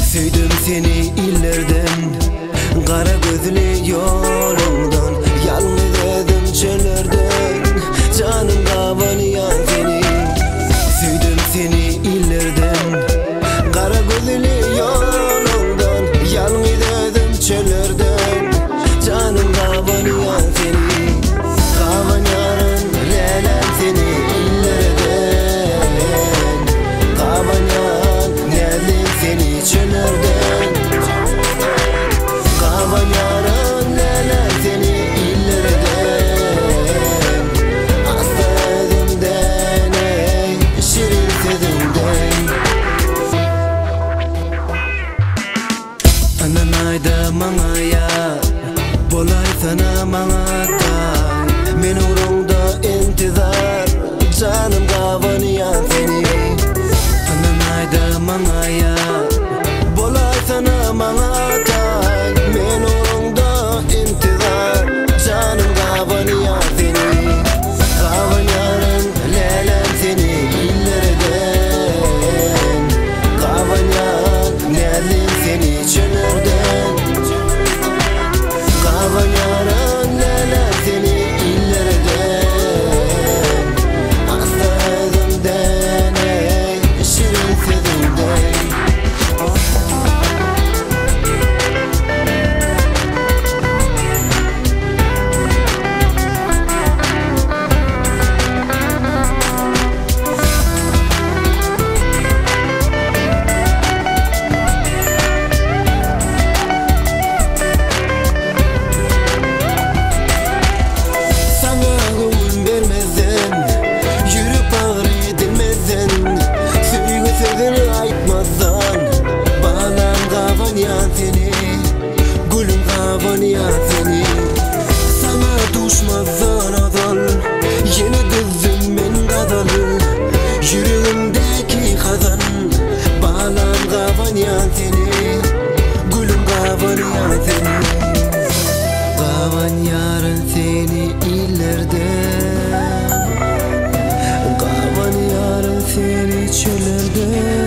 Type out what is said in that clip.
Süydüm seni illerden, kara gözlü yolundan, yalnız dedim çöllerden, canım kavaniyan seni. Süydüm seni illerden, kara gözlü yolundan, yalnız dedim çöllerden, canım kavaniyan seni. Kavanyanın lelen seni illerden, kavanyan nedim seni çöllerden. Kavanyanın lelen seni illerden, asla özümden ey şirin sözümden. Ananayda manaya bolay sana manatay, men uğrunda intizar, canım kavaniyan seni. Ananayda manaya bolay sana manatay, men uğrunda intizar, canım kavaniyan seni. Kavanyanın lelen seni illerden, kavanyan nedim seni çöllerden. Kavanyanın lelen seni illerden, asla özümden ey şirin sözümden. Gülüm kavanyan seni, sana düşmazdan adal, yeni düzdüm men kadalı, yüreğimdeki kazan, bağlan kavanyan seni. Gülüm kavanyan seni, kavanyanın seni illerden, kavanyanın seni çöllerden.